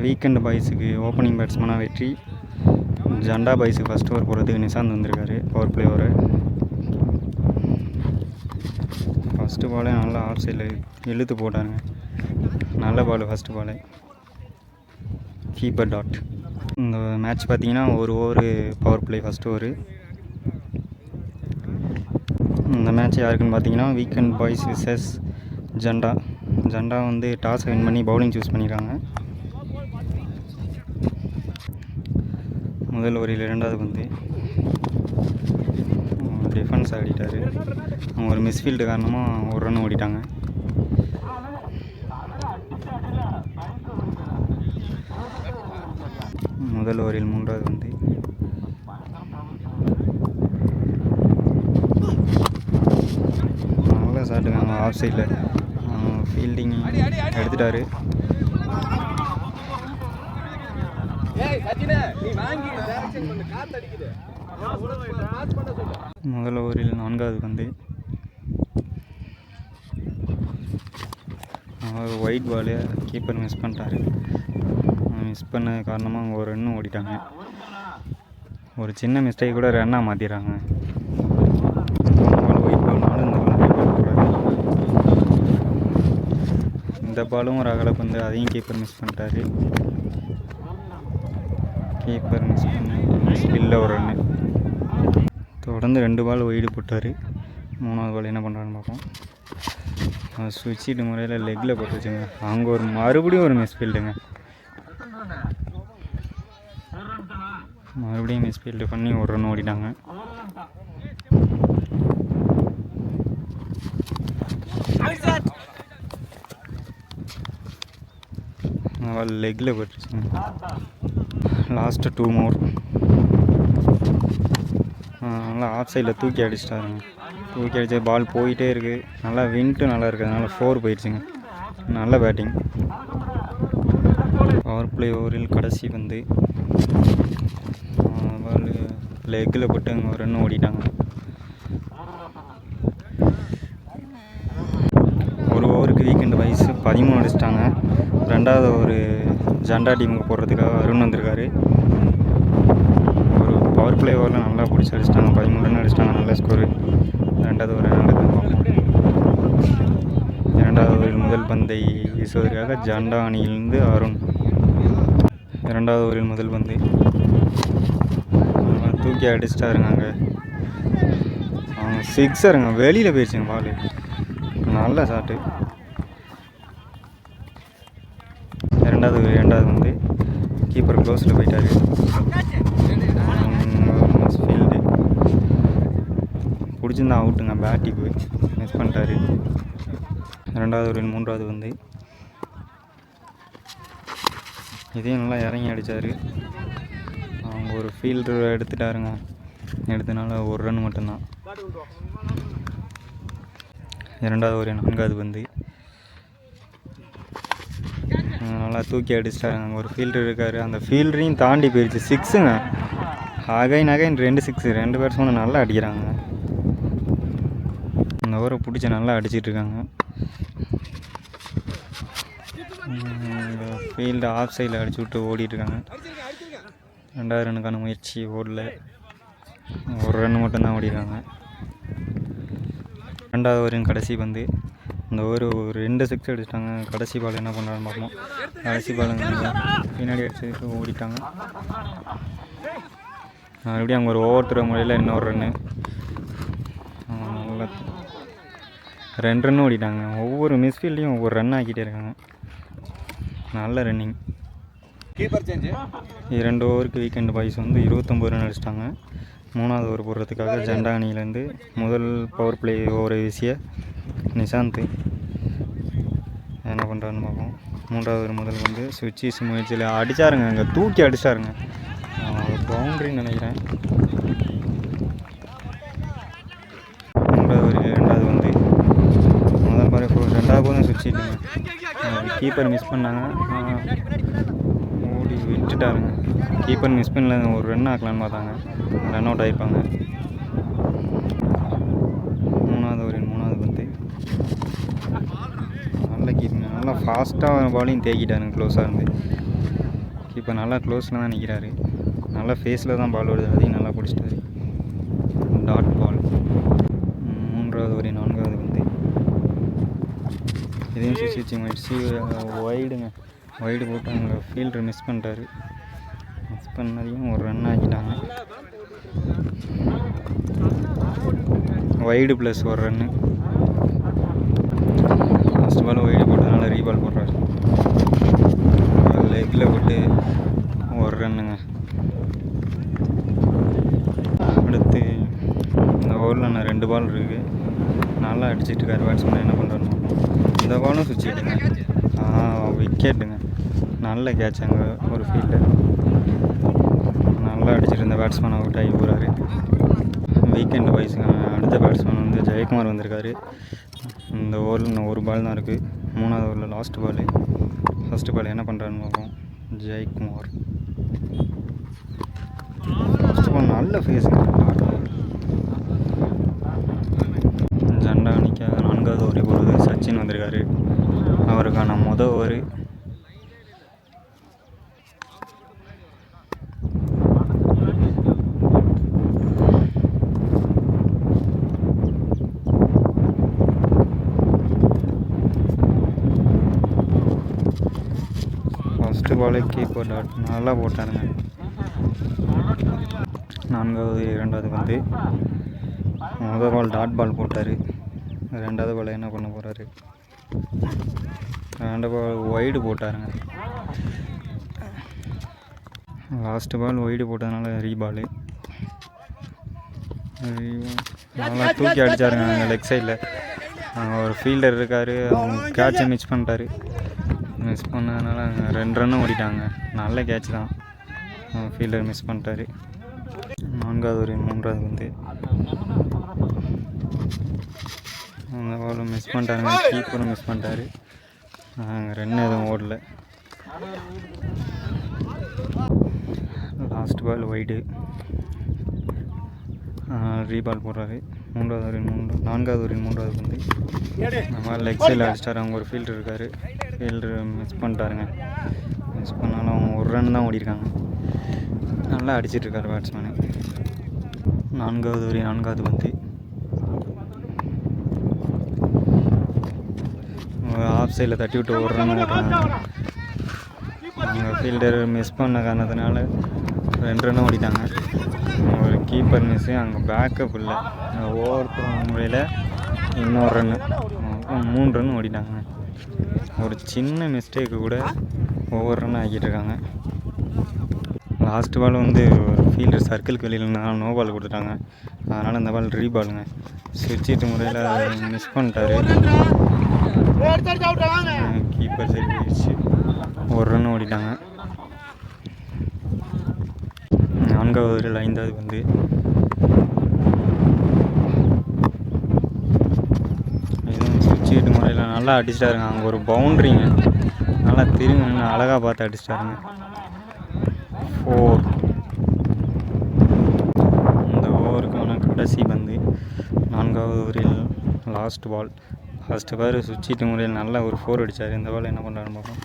Weekend பாய்ஸுக்கு opening பேட்ஸ்மேனாக வெற்றி. ஜண்டா பாய்ஸுக்கு first over போகிறதுக்கு நிசாந்த் வந்திருக்காரு பவர் பிளே ஓவர். ஃபஸ்ட்டு பாலே நல்லா ஆஃப் சைடில் இழுத்து போட்டாருங்க. நல்ல பால் ஃபஸ்ட்டு பாலே. Keeper dot. இந்த மேட்ச் பார்த்தீங்கன்னா ஒரு over power play first over. இந்த மேட்ச் யாருக்குன்னு பார்த்தீங்கன்னா வீக்கெண்ட் பாய்ஸ் விசஸ் ஜண்டா. ஜண்டா வந்து டாஸ் வின் பண்ணி பவுலிங் சூஸ் பண்ணியிருக்காங்க. முதல் ஓவரில் இரண்டாவது பந்து டிஃபென்ஸ் ஆடிட்டார். அவங்க ஒரு மிஸ்ஃபீல்டு காரணமாக ஒரு ரன் ஓடிட்டாங்க. முதல் ஓவரில் மூன்றாவது பந்து நல்ல ஷாட்டுங்க. அவங்க ஆஃப் சைடில் ஃபீல்டிங் எடுத்துட்டாரு. முதல் ஓவரில் நான்காவது பந்து அவர் ஒயிட் பாலே கீப்பர் மிஸ் பண்ணிட்டாரு. மிஸ் பண்ண காரணமாக அவங்க ஒரு ரன்னு ஓடிட்டாங்க. ஒரு சின்ன மிஸ்டேக் கூட ரன்னாக மாற்றிடுறாங்க. ஒயிட் பால்னாலும் இந்த பாலும் ஒரு அகல பந்து, அதையும் கீப்பர் மிஸ் பண்ணிட்டாரு. கீப்பர் மிஸ் பண்ணி ஸ்பில்ல ஒரு ரன்னு. தொடர்ந்து 2 பால் ஒய்டு போட்டார். மூணாவது பால் என்ன பண்ணுறான்னு பார்ப்போம். சுவிட்சிட்டு முறையில் லெக்கில் போட்டு வச்சுங்க. அவங்க ஒரு மறுபடியும் ஒரு மிஸ்ஃபீல்டுங்க. மறுபடியும் மிஸ்ஃபீல்டு பண்ணி ஒரு ரன் ஓடிட்டாங்க. லெக்கில் போட்டுருச்சுங்க. லாஸ்ட்டு 2 மோர். நல்லா ஆஃப் சைடில் தூக்கி அடிச்சிட்டாருங்க. தூக்கி அடித்த பால் போயிட்டே இருக்குது. நல்லா விண்ட்டு நல்லா இருக்குது. அதனால் 4 போயிடுச்சுங்க. நல்ல பேட்டிங். பவர் பிளே ஓவரில் கடைசி வந்து பால் லெக்கில் போட்டு அங்கே ஒரு ரன் ஓடிட்டாங்க. ஒரு ஓவருக்கு வீக்கெண்டு வயசு 13 அடிச்சிட்டாங்க. ரெண்டாவது ஒரு ஜண்டா டீமுக்கு போடுறதுக்காக அருண் வந்திருக்காரு. ஒரு பவர் பிளே ஓவரில் நல்லா பிடிச்சி அடிச்சிட்டாங்க. 13 ரன் அடிச்சிட்டாங்க. நல்ல ஸ்கோரு. ரெண்டாவது ஒரு இரண்டாவது ஓவரில் முதல் பந்தை வீசுவதற்காக ஜண்டா அணியிலிருந்து அருண். இரண்டாவது ஓவரில் முதல் பந்து தூக்கி அடிச்சிட்டாருங்க. அங்கே அவங்க 6 வெளியில் போயிடுச்சுங்க பால். நல்ல ஷாட்டு. இரண்டாவது வந்து கீப்பர் க்ளோஸில் போயிட்டார். ஃபீல்டு பிடிச்சிருந்தா அவுட்டுங்க. பேட்டிக்கு மிஸ் பண்ணிட்டாரு. ரெண்டாவது ஓவரில் மூன்றாவது வந்து இதையும் நல்லா இறங்கி அடித்தார். அவங்க ஒரு ஃபீல்டர் எடுத்துட்டாருங்க. எடுத்தனால ஒரு ரன் மட்டும்தான். இரண்டாவது ஓவர் நான்காவது வந்து நல்லா தூக்கி அடிச்சிட்டாருங்க. அங்கே ஒரு ஃபீல்டர் இருக்கார். அந்த ஃபீல்டரையும் தாண்டி போயிடுச்சு. 6ங்க. அகைன் 2 6. 2 பேட்ஸ்மேனும் நல்லா அடிக்கிறாங்க. இந்த ஓவரை பிடிச்சி நல்லா அடிச்சிட்ருக்காங்க. ஃபீல்டு ஆஃப் சைடில் அடிச்சு விட்டு ஓடிட்டுருக்காங்க. 2வது ரன்னுக்கான முயற்சி ஓடல. ஒரு ரன் மட்டும்தான் ஓடிடுறாங்க. ரெண்டாவது ஓவரின் கடைசி பந்து. இந்த ஓவர் ஒரு 2 6 அடிச்சிட்டாங்க. கடைசி பால் என்ன பண்ணுறான்னு பார்ப்போம். கடைசி பால் பின்னாடி அடிச்சு ஓடிட்டாங்க. மறுபடியும் அவங்க ஒரு ஓவர் முறையில் இன்னொரு ரன்னு. நல்லா 2 ரன் ஓடிட்டாங்க. ஒவ்வொரு மிஸ்ஃபீல்டையும் ஒவ்வொரு ரன் ஆக்கிட்டே இருக்காங்க. நல்ல ரன்னிங். 2 ஓவருக்கு வீக்கெண்டு பாய்ஸ் வந்து 29 ரன் அடிச்சிட்டாங்க. மூணாவது ஓவர் போடுறதுக்காக ஜண்டா அணியிலேருந்து முதல் பவர் பிளே ஓவரை வீசிய நிசாந்த் என்ன பண்ணுறான்னு பார்ப்போம். மூன்றாவது ஒரு முதல் வந்து சுவிட்ச் முயற்சியில் அடித்தாருங்க. அங்கே தூக்கி அடித்தாருங்க. பவுண்ட்ரின்னு நினைக்கிறேன். மூன்றாவது ஒரு இரண்டாவது வந்து முதல் பாரு 2வது போதும் சுவிட்சிட்டுங்க. கீப்பர் மிஸ் பண்ணாங்க. ஓடி விட்டுட்டாருங்க. கீப்பர் மிஸ் பண்ணல. ஒரு ரன் ஆக்கலான்னு பார்த்தாங்க. ரன் அவுட் ஆகிருப்பாங்க. மூணாவது வந்து நல்ல கீப்பர் நல்லா ஃபாஸ்ட்டாக பாலையும் தேக்கிட்டாருங்க. க்ளோஸாக இருந்து கீப்பர் நல்லா க்ளோஸில் தான் நிற்கிறாரு. நல்லா ஃபேஸில் தான் பால் வருது, அதையும் நல்லா பிடிச்சிட்டாரு. Dot ball. 3வது ஓவர் 4வது பந்து. இதையும் சுவிட்ச் வைடுங்க. வைடு போட்டு அங்கே ஃபீல்டர் மிஸ் பண்ணிட்டாரு. மிஸ் பண்ணதையும் ஒரு ரன் ஆக்கிட்டாங்க. வைடு ப்ளஸ் ஒரு ரன்னு. ஃபஸ்ட் பால் வைடு போட்டதுனால ரீபால் போடுறாரு. லெக்கில் போட்டு ஒரு ரன்னுங்க. அடுத்து இந்த ஓவரில் நான் 2 பால் இருக்குது. நல்லா அடிச்சிட்டு இருக்காரு பேட்ஸ்மேன். என்ன பண்ணுறோம், இந்த பாலும் சுவிட்சிட்டுங்க. விக்கெட்டுங்க. நல்ல கேட்ச் அங்கே ஒரு ஃபீல்டர். நல்லா அடிச்சிட்டு இருந்த பேட்ஸ்மேன் அவுட் ஆகி போகிறாரு. வீக்கெண்டு வைஸுங்க. அடுத்த பேட்ஸ்மேன் வந்து ஜெயக்குமார் வந்திருக்காரு. இந்த ஓவரில் இன்னும் ஒரு பால் தான் இருக்குது. 3வது ஓவரில் லாஸ்ட் பால். ஃபஸ்ட்டு பால் என்ன பண்ணுறான்னு பார்ப்போம். ஜெயக்குமார் ஃபஸ்ட் பால் நல்ல ஃபேஸுங்க. ஜெண்டா அணிக்காக 4வது ஓவரே போகிறது சச்சின் வந்திருக்காரு. அவருக்கான ஓவர். ஃபஸ்ட்டு பாலே கீப்பர் டாட் நல்லா போட்டாருங்க. 4வது 2வது பந்து. முதல் பால் டாட் பால் போட்டார். 2வது பால் என்ன பண்ண போகிறாரு, 2வது பால் வைடு போட்டாருங்க. லாஸ்ட்டு பால் வைடு போட்டதுனால ரீபாலு. நல்லா தூக்கி அடித்தாருங்க அங்கே லெக் சைடில். ஒரு ஃபீல்டர் இருக்கார், அவங்க கேட்சை மிஸ் பண்ணிட்டாரு. மிஸ் பண்ணதுனால 2 ரன்னும் ஓடிட்டாங்க. நல்ல கேட்ச் தான், ஃபீல்டர் மிஸ் பண்ணிட்டாரு. 4வது ஒரு 3வது வந்து அந்த பாலும் மிஸ் பண்ணிட்டாருங்க. கீப்பரும் மிஸ் பண்ணிட்டாரு. ரன் எதுவும் ஓடல. Last ball wide. ரீபால் போடுறாரு. 4வது ஒரு 3வது வந்து நம்ம லெக் சைடில் அடிச்சிட்டாரு. அவங்க ஒரு ஃபீல்டர் இருக்கார், ஃபீல்டர் மிஸ் பண்ணிட்டாருங்க. மிஸ் பண்ணாலும் அவங்க ஒரு ரன் தான் ஓடிருக்காங்க. நல்லா அடிச்சிட்ருக்காரு பேட்ஸ்மேனு. 4வது ஒரு 4வது வந்து ஆஃப் சைடில் தட்டி விட்டு ஒரு ரன் ஓடுறாங்க. அவங்க ஃபீல்டர் மிஸ் பண்ண காரணத்தினால 2 ரன்னும் ஓடிட்டாங்க. ஒரு கீப்பர் மிஸ்ஸு, அங்கே பேக்கப் இல்லை. ஓவர் முறையில் இன்னொரு ரன்னு, 3 ரன் ஓடிட்டாங்க. ஒரு சின்ன மிஸ்டேக்கு கூட ஒவ்வொரு ரன் ஆக்கிட்டு இருக்காங்க. லாஸ்ட் பால் வந்து ஒரு ஃபீல்டர் சர்க்கிளுக்கு வெளியில் நோ பால் கொடுத்துட்டாங்க. அதனால் இந்த பால் ரீபாலுங்க. சுவிட்சிட்டு முறையில் மிஸ் பண்ணிட்டாரு. கீப்பர் சைடு போயிடுச்சு. ஒரு ரன் ஓடிட்டாங்க. 4வது ஓவரில் 5வது வந்து எதுவும் சுவிட்சிட்டு முறையில் நல்லா அடிச்சிட்டாருங்க. அங்கே ஒரு பவுண்ட்ரிங்க, நல்லா திரும்பி அழகாக பார்த்து அடிச்சிட்டாருங்க. 4. இந்த ஓவருக்கான கடைசி பந்து. 4வது ஓவரில் லாஸ்ட் பால். ஃபஸ்ட்டு பால் சுவிட்சிட்டு முறையில் நல்லா ஒரு 4 அடித்தார். இந்த பால் என்ன பண்ணுறாருன்னு பார்ப்போம்.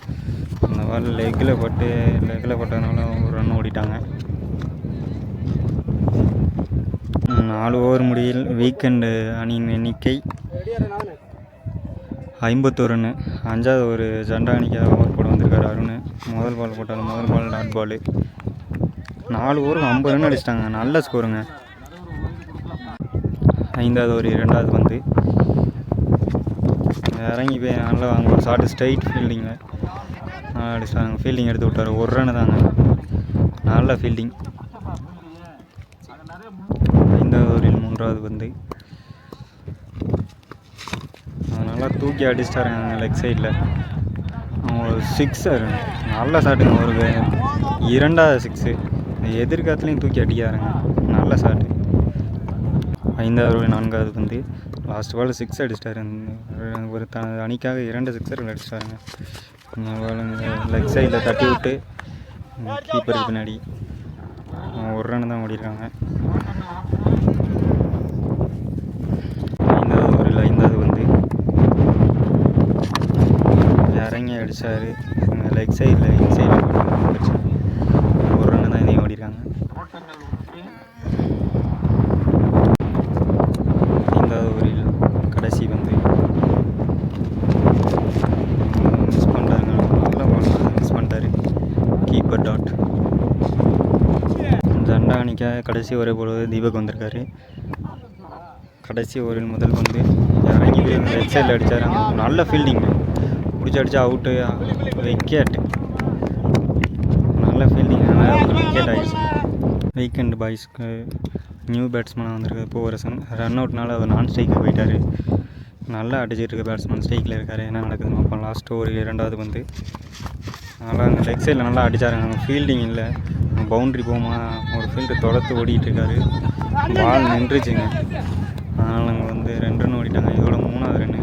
இந்த பால் லெக்கில் பட்டதுனால ஒரு ரன் ஓடிட்டாங்க. 4 ஓவர் முடியில் வீக்கெண்டு அணியின் எண்ணிக்கை 51 ரன்னு. 5வது ஒரு ஜெண்டா அணிக்காக ஓவர் போட வந்திருக்காரு அருண். முதல் பால் போட்டாலும் முதல் பால் டாட் பால். 4 ஓவருக்கு 50 ரன் அடிச்சிட்டாங்க. நல்ல ஸ்கோருங்க. 5வது ஒரு 2வது வந்து இறங்கி போய் நல்லா அங்கே ஒரு ஷார்ட் ஸ்ட்ரைட் ஃபீல்டிங்கில் நல்லா அடிச்சிட்டாங்க. ஃபீல்டிங் எடுத்து விட்டார். ஒரு ரன்னு தாங்க. நல்ல ஃபீல்டிங். 5வது ஓவரில் 3வது வந்து நல்லா தூக்கி அடிச்சிட்டாருங்க லெக் சைடில். ஒரு 6 நல்ல ஷாட்டுங்க. ஒரு 2வது 6 எதிர்காலத்துலேயும் தூக்கி அடிக்காருங்க. நல்ல ஷாட்டு. 5வது ஓவர் 4வது வந்து லாஸ்ட் பால் 6 அடிச்சிட்டாரு. ஒரு அணிக்காக 2 சிக்ஸர்கள் அடிச்சிட்டாருங்க. லெக் சைடில் தட்டி விட்டு கீப்பருக்கு பின்னாடி ஒரு ரன் தான் ஓடிருக்காங்க. 5வது ஓவரில் 5வது வந்து இறங்கி அடித்தார். லெக் சைடில் இன்சைடில் கீப்பர் டாட். ஜண்டா அணிக்காக கடைசி ஓவர் போடுவது தீபக் வந்திருக்காரு. கடைசி ஓவரில் முதல் பந்து இறங்கி போய் லெஃப்ட் சைடில் அடித்தார். நல்ல ஃபீல்டிங், பிடிச்சி அடித்தா அவுட்டு, விக்கெட். நல்ல ஃபீல்டிங், விக்கெட் ஆகிடுச்சு. வீக்கெண்ட் பாய்ஸ்க்கு நியூ பேட்ஸ்மேனாக வந்திருக்காரு பூவரசன். ரன் அவுட்னால அவர் நான் ஸ்ட்ரைக்கு போயிட்டார். நல்லா அடிச்சிட்டு இருக்க பேட்ஸ்மேன் ஸ்ட்ரைக்கில் இருக்கார். என்ன நடக்குதுன்னு பார்ப்போம். லாஸ்ட் ஓவர் இரண்டாவது பந்து நல்லா அந்த லெக் சைடில் நல்லா அடித்தாருங்க. ஃபீல்டிங் இல்லை, பவுண்ட்ரி போகுமா, ஒரு ஃபீல்டு தொடர்த்து ஓடிட்டு இருக்காரு. பால் நின்றுச்சுங்க. அதனால் அங்கே வந்து 2 ரன் ஓடிட்டாங்க. இதோட 3வது ரன்னு.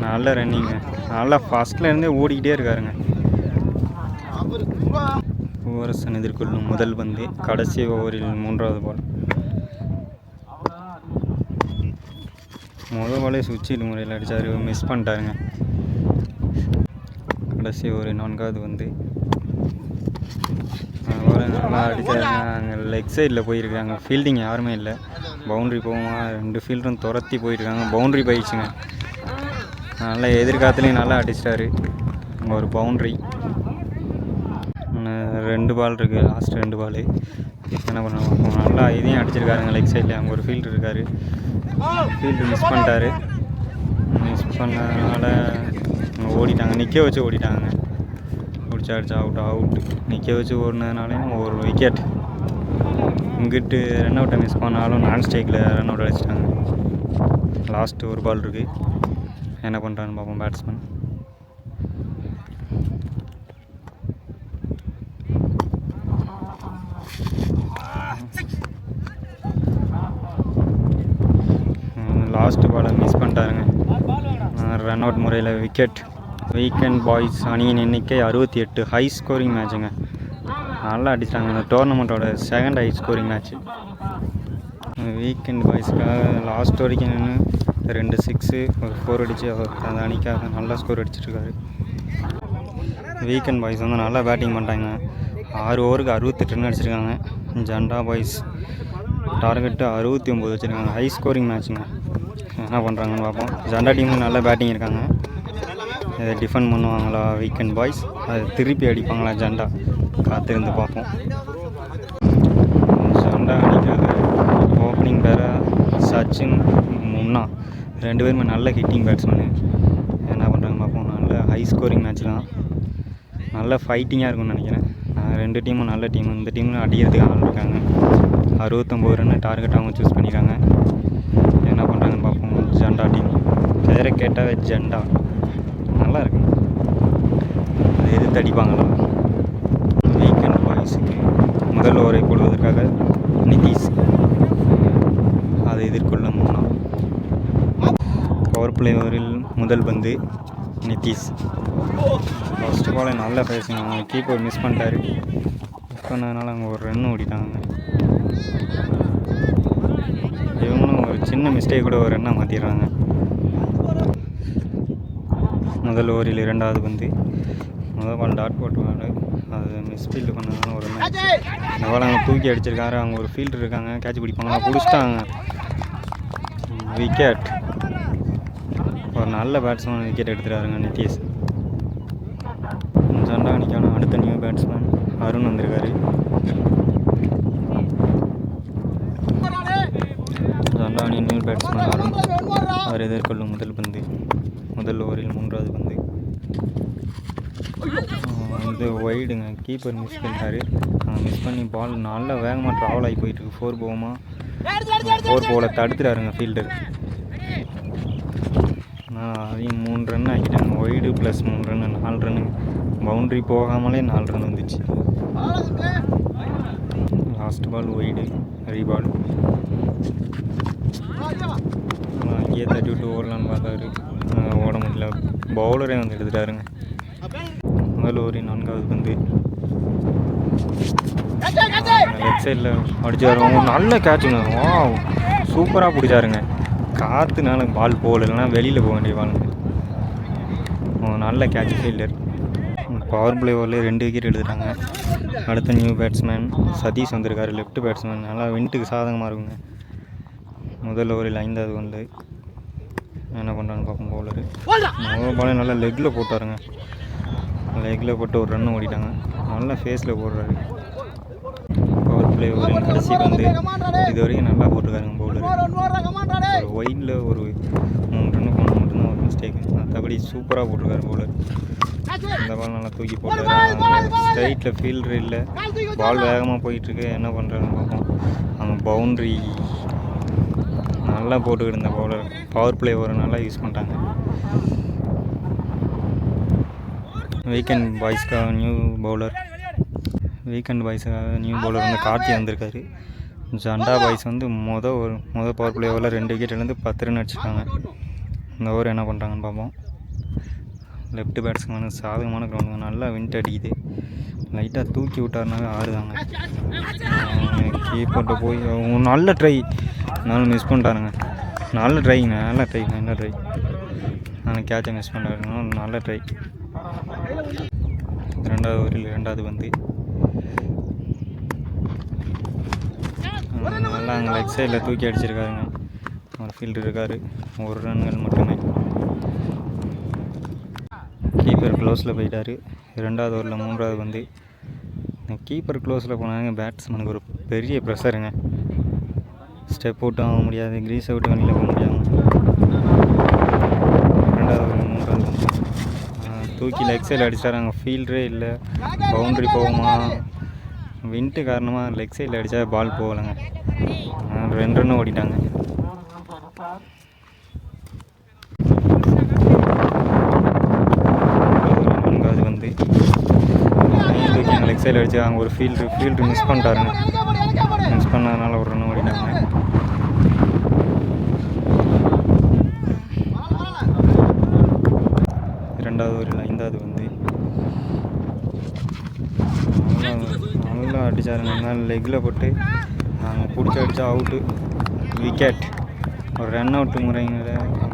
நல்ல ரன்னிங்க, நல்லா ஃபஸ்ட்டில் இருந்தே ஓடிக்கிட்டே இருக்காருங்க. பூவரசன் எதிர்கொள்ளும் முதல் பந்து கடைசி ஓவரில் 3வது பால். முதல் பாலே சுவிட்ச் முறையில் அடித்தார், மிஸ் பண்ணிட்டாருங்க. கடைசி ஓவரில் 4வது பந்து நல்லா அடித்தாருங்க. அங்கே லெக் சைடில் போயிருக்காங்க. ஃபீல்டிங் யாருமே இல்லை, பவுண்ட்ரி போகுமா, 2 ஃபீல்டரும் துரத்தி போயிருக்காங்க. பவுண்ட்ரி போயிடுச்சுங்க. நல்லா எதிர்காலத்துலேயும் நல்லா அடிச்சிட்டாரு. அங்கே ஒரு பவுண்ட்ரி. 2 பால் இருக்குது, லாஸ்ட் 2 பால். என்ன பண்ணுவாங்க, நல்லா இதையும் அடிச்சிருக்காருங்க லெக் சைடில். அங்கே ஒரு ஃபீல்டு இருக்கார், ஃபீல்டு மிஸ் பண்ணிட்டாரு. மிஸ் பண்ணதுனால ஓடிட்டாங்க, நிற்க வச்சு ஓடிட்டாங்க. பிடிச்சி அடிச்சா அவுட்டு. நிற்க வச்சு ஓடினதுனாலையும் ஒரு விக்கெட். இங்கிட்டு ரன் அவுட்டை மிஸ் பண்ணாலும் நான் ஸ்ட்ரைக்கில் ரன் அவுட் அடிச்சிட்டாங்க. லாஸ்ட்டு ஒரு பால் இருக்குது, என்ன பண்ணுறான்னு பார்ப்போம் பேட்ஸ்மேன். லாஸ்ட்டு பாலை மிஸ் பண்ணிட்டாருங்க. ரன் அவுட் முறையில் விக்கெட். வீக்கெண்ட் பாய்ஸ் அணியின் எண்ணிக்கை 68. ஹை ஸ்கோரிங் மேட்சுங்க. நல்லா அடிச்சிட்டாங்க. இந்த டோர்னமெண்ட்டோட 2nd high scoring match. Weekend பாய்ஸ்க்காக லாஸ்ட் வரைக்கும் நின்று 2 6 ஒரு 4 அடித்து அந்த அணிக்காக நல்லா ஸ்கோர் அடிச்சிட்ருக்காரு. வீக்கெண்ட் பாய்ஸ் வந்து நல்லா பேட்டிங் பண்ணிட்டாங்க. 6 ஓவருக்கு 68 ரன் அடிச்சிருக்காங்க. ஜண்டா பாய்ஸ் டார்கெட்டு 69 வச்சுருக்காங்க. ஹை ஸ்கோரிங் மேட்ச்சுங்க. என்ன பண்ணுறாங்கன்னு பார்ப்போம். ஜண்டா டீமும் நல்லா பேட்டிங் இருக்காங்க. இதை டிஃபெண்ட் பண்ணுவாங்களா வீக்கெண்ட் பாய்ஸ், அதை திருப்பி அடிப்பாங்களா ஜண்டா, காத்திருந்து பார்ப்போம். ஜண்டா அணிக்காக ஓப்பனிங் பேரை சச்சின், முன்னா 2 பேருமே நல்ல ஹிட்டிங் பேட்ஸ்மேனு. என்ன பண்ணுறாங்க பார்ப்போம். நல்ல ஹை ஸ்கோரிங் மேட்ச்லாம், நல்ல ஃபைட்டிங்காக இருக்கும்னு நினைக்கிறேன். 2 டீமும் நல்ல டீம். இந்த டீமில் அடிக்கிறதுக்கு ஆள் இருக்காங்க. 69 ரன்னு டார்கெட் அவங்க சூஸ் பண்ணியிருக்காங்க. என்ன பண்ணுறாங்கன்னு பார்ப்போம். ஜண்டா டீம் பேரை கேட்டாவே ஜண்டா, நல்லா இருக்கு. அதை எதிர்த்து அடிப்பாங்களா. வீக்கெண்ட் பாய்ஸுக்கு முதல் ஓவரை போடுவதற்காக நிதிஷ், அதை எதிர்கொள்ள முன்னா. பவர் பிளே ஓவரில் முதல் பந்து நிதிஷ். ஃபஸ்ட்டு பாலே நல்ல பேசுங்க. அவங்க கீப்பர் மிஸ் பண்ணிட்டாரு. மிஸ் பண்ணதுனால அவங்க ஒரு ரன் ஓடிட்டாங்க. இவங்களும் ஒரு சின்ன மிஸ்டேக் கூட ஒரு ரன்னாக மாற்றிடுறாங்க. முதல் ஓவரில் 2வது பந்து. முதல் பால் டாட் போட்டு பால், அது மிஸ் ஃபீல்டு பண்ணதுனால ஒரு ரன். இந்த பால் அவங்க தூக்கி அடிச்சிருக்காரு. அவங்க ஒரு ஃபீல்டு இருக்காங்க, கேட்ச் பிடிப்பாங்க, பிடிச்சிட்டாங்க. விக்கெட். ஒரு நல்ல பேட்ஸ்மேன் விக்கெட் எடுத்துட்டாருங்க நிதிஷ். ஜண்டா அணிக்கான அடுத்த நியூ பேட்ஸ்மேன் அருண் வந்திருக்காரு. ஜண்டா அணி நியூ பேட்ஸ்மேன் அருண். அவர் எதிர்கொள்ளும் முதல் பந்து முதல் ஓவரில் 3வது பந்து. இது ஒய்டுங்க. கீப்பர் மிஸ் பண்ணிட்டாரு. மிஸ் பண்ணி பால் நல்லா வேகமாக ட்ராவல் ஆகி போயிட்டுருக்கு. 4 போகுமா, 4 போல தடுத்துட்டாருங்க ஃபீல்டர். அதையும் 3 ரன் ஆக்கிட்டாங்க. Wide plus 3 run, 4 run. Boundary போகாமலே 4 ரன் வந்துச்சு. Last ball wide, reball. அங்கேயே தட்டி விட்டு ஓடலான்னு பார்த்தாரு, ஓட முடியல. பவுலரே வந்து எடுத்துட்டாருங்க. முதல் ஓவரில் 4வது பந்து. லெஃப்ட் சைடில் அடிச்சு வருவாங்க. நல்ல கேட்சுங்க. சூப்பராக பிடிச்சாருங்க. காற்றுனால பால் போகல, இல்லைனா வெளியில் போக வேண்டிய பாலுங்க. நல்ல கேட்ச் ஃபீல்டர். பவர் பிளே ஓவர்லேயே 2 விக்கெட் எடுத்துட்டாங்க. அடுத்த நியூ பேட்ஸ்மேன் சதீஷ் வந்திருக்காரு, லெஃப்ட் பேட்ஸ்மேன். நல்லா விண்ட்டுக்கு சாதகமாக இருக்குங்க. முதல் ஓவரில் 5வது பந்து. என்ன பண்ணுறான்னு பார்ப்போம். பவுலரு முதல் பாலே நல்லா லெக்கில் போட்டாருங்க. லெக்கில் போட்டு ஒரு ரன் ஓடிட்டாங்க. நல்லா ஃபேஸில் போடுறாரு. பவர் பிளே ஓவரின் கடைசி பந்து. இது வரைக்கும் நல்லா போட்டிருக்காருங்க பவுலர். ஒரு ஒயிடில் ஒரு 3 ரன்னு போனால் மட்டும்தான் ஒரு மிஸ்டேக்கு. மற்றபடி சூப்பராக போட்டிருக்காரு பவுலர். இந்த பால் நல்லா தூக்கி போட்டாரு. ஸ்ட்ரைட்டில் ஃபீல்டர் இல்லை, பால் வேகமாக போயிட்டுருக்கு. என்ன பண்ணுறாருன்னு பார்ப்போம். அந்த பவுண்ட்ரி நல்லா போட்டுக்கிட்டு இருந்த பவுலர் பவர் பிளே ஓவர் நல்லா யூஸ் பண்ணிட்டாங்க. வீக்கெண்ட் பாய்ஸ்க்காக நியூ பவுலர் வந்து கார்த்தி வந்திருக்காரு. ஜண்டா பாய்ஸ் வந்து மொதல் பவர் பிளே ஓவரில் 2 விக்கெட்லேருந்து 10 ரன் அடிச்சிருக்காங்க. இந்த ஓவர் என்ன பண்ணுறாங்கன்னு பார்ப்போம். லெஃப்ட் பேட்ஸ்மேனு சாதகமான கிரவுண்டுங்க, நல்லா விண்ட் அடிக்குது. லைட்டாக தூக்கி விட்டாருனாவே ஆடுதாங்க. கீப்பர்கிட்ட போய் நல்ல ட்ரை, நானும் மிஸ் பண்ணிட்டாருங்க. நல்ல ட்ரை. நான் கேட்சை மிஸ் பண்ணுறாருங்க. நல்ல ட்ரை. 2வது ஓவரில் 2வது பந்து. நல்லா அங்கே லெக் சைடில் தூக்கி அடிச்சிருக்காருங்க. ஒரு ஃபீல்டர் இருக்கார். 1 ரன்கள் மட்டுமே. கீப்பர் க்ளோஸில் போயிட்டார். 2வது ஓவரில் 3வது பந்து. கீப்பர் க்ளோஸில் போனாங்க பேட்ஸ்மேனுக்கு ஒரு பெரிய ப்ரெஷருங்க. ஸ்டெப் அவுட்டும் ஆக முடியாது, க்ரீஸ் அவுட்டு வெளியில் போக முடியாது. 2வது ஓவரில் 3வது பந்து. தூக்கி லெக் சைடில் அடிச்சிட்டாரு. அங்கே ஃபீல்டரே இல்லை. பவுண்ட்ரி போகுமா? விண்ட்டு காரணமாக லெக் சைடில் அடித்தா பால் போகலைங்க. 2 ரன்னு ஓடிட்டாங்க. தூக்கி அங்கே லெக் சைடில் அடிச்சு அங்கே ஒரு ஃபீல்டு மிஸ் பண்ணிட்டாருங்க. மிஸ் பண்ணதுனால 1 ரன் ஓடிட்டாங்க. ரெண்டாவது ஓவரில் 5வது வந்து நல்லா அடித்தாருங்க. லெக்கில் போட்டு நாங்கள் பிடிச்சி அடித்தா அவுட்டு, விக்கெட். ஒரு ரன் அவுட்டு முறைங்கிற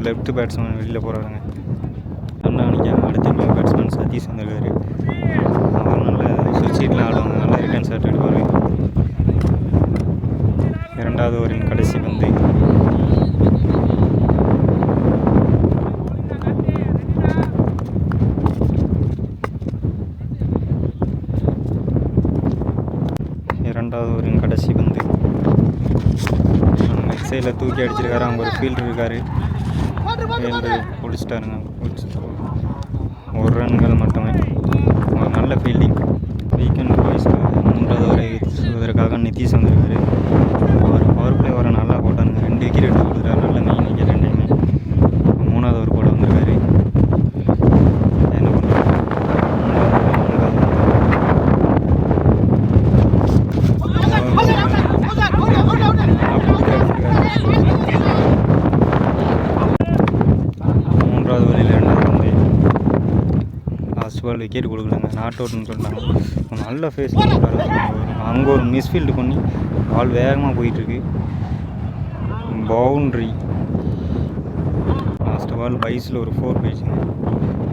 லெஃப்ட் பேட்ஸ்மேன் வெளியில் போகிறாருங்க. ரன் அடிக்காங்க. அடுத்த பேட்ஸ்மேன் சதீஷ் வந்திருக்காரு. அவர் நல்ல சுவிட்சீட்லாம் ஆடுவாங்க, நல்லா ரிட்டர்ன் ஷாட் எடுப்பார். 2வது ஓவரின் கடைசி பந்து. லெக் சைடில் தூக்கி அடிச்சிருக்காரு. அங்கே ஒரு ஃபீல்டர் இருக்கார். ஃபீல்டர் பிடிச்சிட்டாருங்க. 1 ரன்கள் மட்டுமே. ஒரு நல்ல ஃபீல்டிங். வீக்கெண்ட் பாய்ஸ்க்கு 3வது ஓவரை வீசுவதற்காக நிதிஷ் வந்திருக்காரு. அவர் பவர் பிளே ஓவரை நல்லா போட்டானுங்க. 2 விக்கெட் எடுத்து கொடுத்துட்டாரு. நல்ல மெயின் விக்கெட் 2மே. 3வது ஓவர் போட வந்திருக்காரு. என்ன பண்ணுறாரு? 3வது ஓவரில் 2வது வந்து லாஸ்ட் பால் விக்கெட் கொடுக்கலங்க. நாட் அவுட்னு சொல்லிட்டாங்க. நல்ல ஃபேஸ் பண்ணுறாரு. அங்கே ஒரு மிஸ்ஃபீல்டு பண்ணி பால் வேகமாக போயிட்டுருக்கு. பவுண்ட்ரி. லாஸ்ட் பால் பைஸில் ஒரு 4 போயிடுச்சுங்க.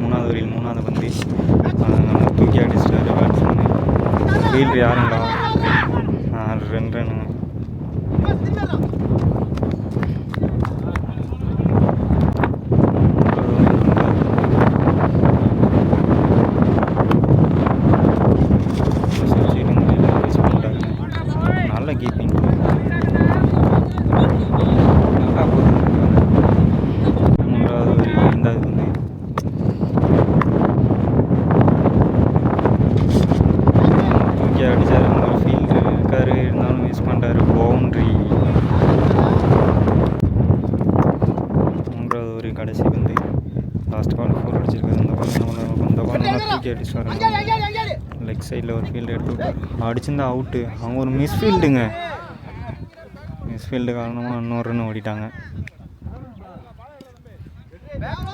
3வது ஓவரில் 3வது வந்து தூக்கி அடிச்சிட்டாரு பேட்ஸ்மேனு. ஃபீல்டர் யாருங்களா? 2 ரன்னுங்க. நல்ல கீப்பிங். நல்லா போகுது. 3வது ஓவரில் 5வது வந்து தூக்கி அடித்தார். ஒரு ஃபீல்டர் இருக்கார், இருந்தாலும் மிஸ் பண்ணிட்டார். பவுண்ட்ரி. 3வது ஓவரில் கடைசி வந்து லாஸ்ட் பால் 4 அடிச்சிருக்காரு. இந்த பால் நல்லா தூக்கி அடிச்சார். லெக் சைடில் ஒரு ஃபீல்டு எடுத்து விட்டார். அடிச்சிருந்தா அவுட்டு. அவங்க ஒரு மிஸ்ஃபீல்டுங்க. மிஸ்ஃபீல்டு காரணமாக இன்னொரு ரன் ஓடிட்டாங்க.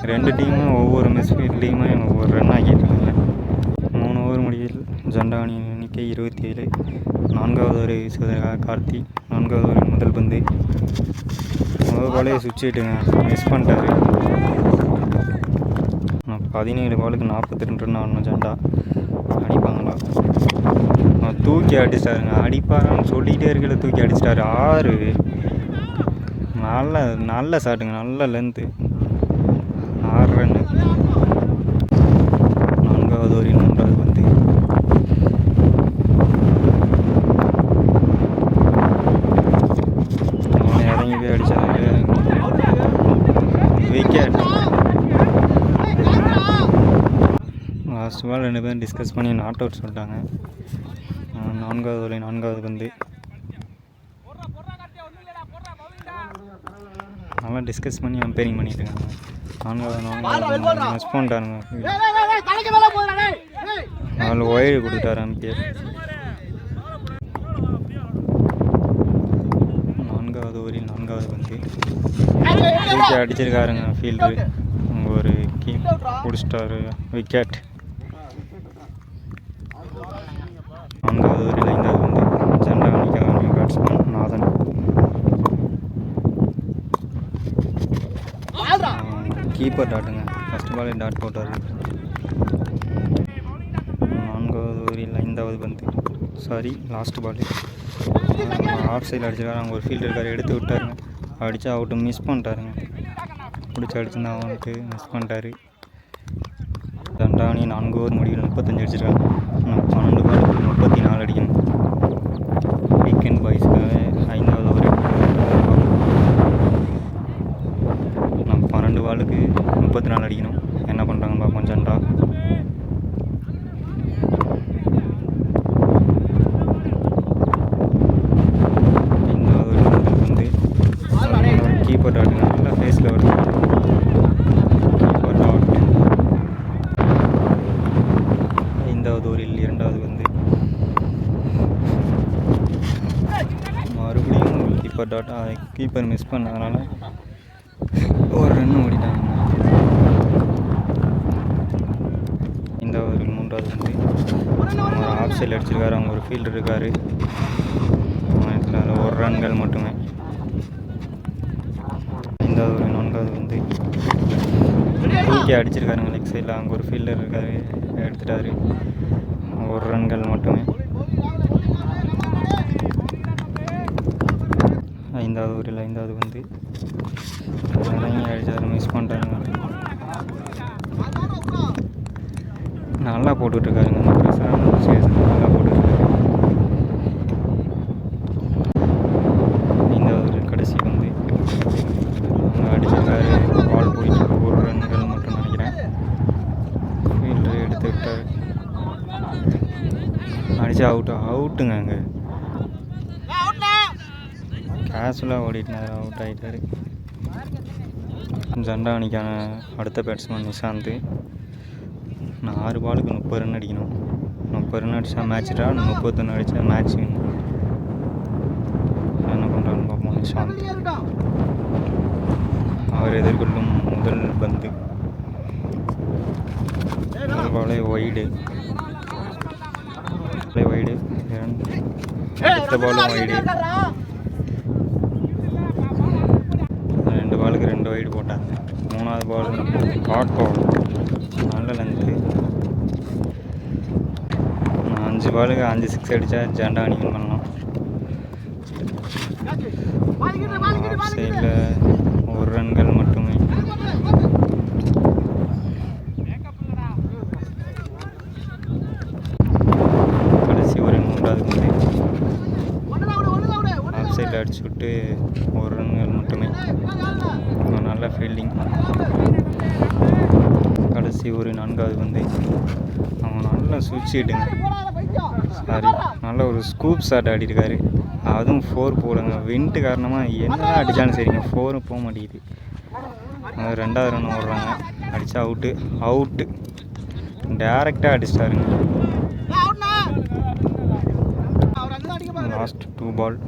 2 டீமும் ஒவ்வொரு மிஸ்ஃபீல்ட்லேயுமே ஒவ்வொரு ரன் ஆக்கிட்டுருக்காங்க. 3 ஓவர் முடிவில் ஜண்டா அணியின் எண்ணிக்கை 27. 4வது ஓவரை வீசுவதற்காக கார்த்தி. 4வது ஓவரின் முதல் பந்து. முதல் பாலே சுவிட்ச் ஹிட்டுங்க. மிஸ் பண்ணிட்டாரு. 17 பாலுக்கு 42 ரன் ஆடணும் ஜண்டா. அடிப்பாங்களா? தூக்கி அடிச்சிட்டாருங்க. அடிப்பாரான்னு சொல்லிகிட்டே இருக்கல, தூக்கி அடிச்சிட்டாரு. 6. நல்ல ஷாட்டுங்க. நல்ல லென்த்து. 6 ரன்னு. 4வது ஓவரில் 3வது பந்து. இறங்கி போய் அடித்தாங்க. விக்கெட். லாஸ்ட் பால் 2 பேரும் டிஸ்கஸ் பண்ணி நாட் அவுட் சொல்லிட்டாங்க. 4வது ஓவரில் 4வது பந்து. நல்லா டிஸ்கஸ் பண்ணி அம்பேரிங் பண்ணிட்டு இருக்காங்க. 4வது மிஸ் பண்ணிட்டாருங்க. நாலு ஒயர் கொடுத்துட்டாரு அம்பேர். 4வது ஓவரில் 4வது பந்து. அடிச்சிருக்காருங்க ஃபீல்டரு. ஒரு கீப் பிடிச்சிட்டாரு. விக்கெட். 4வது ஓவரில் 5வது பந்து. ஜெண்டா அணிக்காக பேட்ஸ்மேன் நாதன். கீப்பர் டாட்டுங்க. ஃபஸ்ட் பாலே டாட் போட்டார். 4வது ஓவரில் 5வது பந்து. Sorry, last ball. ஆஃப் சைடில் அடிச்சிருக்காரு. அவங்க ஒரு ஃபீல்டர் இருக்கார், எடுத்து விட்டாருங்க. அடித்தா அவுட்டு மிஸ் பண்ணிட்டாருங்க. பிடிச்சி அடிச்சுருந்தா அவனுக்கு மிஸ் பண்ணிட்டாரு. ஜெண்டானி 4 ஓவர் முடிவில் 35 அடிச்சிருக்காங்க. நான் 12 பாலுக்கு 34 அடிக்கணும். வீக்கெண்ட் பாய்ஸ்க்காக 5வது ஓவர். நான் 12 பாலுக்கு 34 அடிக்கணும். என்ன பண்ணுறாங்கன்னு பார்ப்போம். ஜெண்டா 5வது ஓவர் வந்து கீப்பர் டாட்டுங்க. நல்லா ஃபேஸில் வருது. Keeper dot. 5வது ஓவரில் 2வது வந்து மறுபடியும் கீப்பர் டாட். கீப்பர் மிஸ் பண்ணதுனால ஒரு ரன் ஓடிட்டாங்க. 5வது ஓவரில் 3வது வந்து அவங்க ஆஃப் சைடில் அடிச்சிருக்காரு. அவங்க ஒரு ஃபீல்டர் இருக்கார். இதில் ஒரு ரன்கள் மட்டுமே. 5வது ஓவரில் 4வது வந்து தூக்கி அடிச்சிருக்காருங்க லெக் சைடில். அங்கே ஒரு ஃபீல்டர் இருக்கார், எடுத்துட்டாரு. ஒரு ரன்கள் மட்டுமே. 5வது ஓவரில் 5வது வந்து இறங்கி அடித்தாரு, மிஸ் பண்ணிட்டாருங்க. நல்லா போட்டுட்ருக்காருங்க. இந்த ப்ரெஷரான சுச்சுவேஷன் நல்லா போட்டுட்ருக்காரு. 5வது ஓவரில் கடைசி வந்து அவங்க அடிச்சிருக்காரு. பால் போயிட்டு ஒரு ரன்கள் மட்டும் நினைக்கிறேன். ஃபீல்டர் எடுத்து விட்டார். அடித்தா அவுட்டுங்க. அங்கே கேஷுவலாக ஓடிட்டார், அவுட் ஆகிட்டார். ஜெண்டா அணிக்கான அடுத்த பேட்ஸ்மேன் நிஷாந்த். நான் 6 பாலுக்கு 30 ரன் அடிக்கணும். 30 ரன் அடித்தா மேட்ச் ட்ரா, 31 அடித்தா மேட்ச் வின். என்ன பண்ணுறான்னு பார்ப்போம். நிஷாந்த் அவர் எதிர்கொள்ளும் முதல் பந்து. முதல் பாலே ஒய்டு. அடுத்த பாலும் ஒய்டு. 2 பாலுக்கு 2 ஒய்டு போட்டாங்க. 3வது பால் டாட் பால். நல்ல லென்த்து. 5 பாலுக்கு 5 6 அடித்தா ஜெண்டா அணிக்கு பண்ணலாம். ஆஃப் சைடில் ஒரு ரன்கள் மட்டுமே. கடைசி ஒரு 3வது பந்து. ஆஃப் சைடில் அடிச்சு விட்டு ஒரு ரன்கள் மட்டுமே. நல்ல ஃபீல்டிங். கடைசி ஒரு 4வது பந்து. அவங்க நல்லா சுவிட்சிட்டுங்க. சாரி, நல்ல ஒரு ஸ்கூப் ஷாட் ஆடிருக்காரு. அதுவும் 4 போடுங்க. விண்ட்டு காரணமாக என்னதான் அடித்தாலும் சரிங்க, 4 போக மாட்டேங்குது. 2வது ரன் ஓடுறாங்க. அடித்தா அவுட்டு. டேரெக்டாக அடிச்சிட்டாருங்க. Last 2 ball.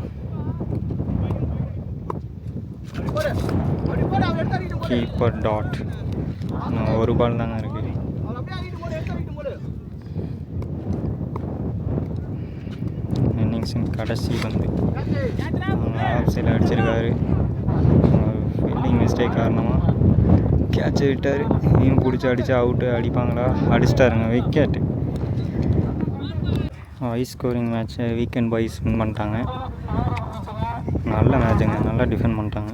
Keeper dot. ஒரு பால் தாங்க இருக்குது. இன்னிங்ஸின் கடைசி பந்து. ஆஃப் சைடில் அடிச்சிருக்காரு. ஃபீல்டிங் மிஸ்டேக் காரணமாக கேட்சை விட்டார். இதையும் பிடிச்சி அடித்தா அவுட்டு. அடிப்பாங்களா? அடிச்சிட்டாருங்க. விக்கெட்டு. ஹை ஸ்கோரிங் மேட்ச்சை வீக்கெண்ட் பாய்ஸ் வின் பண்ணிட்டாங்க. நல்ல மேட்சுங்க. நல்லா டிஃபெண்ட் பண்ணிட்டாங்க.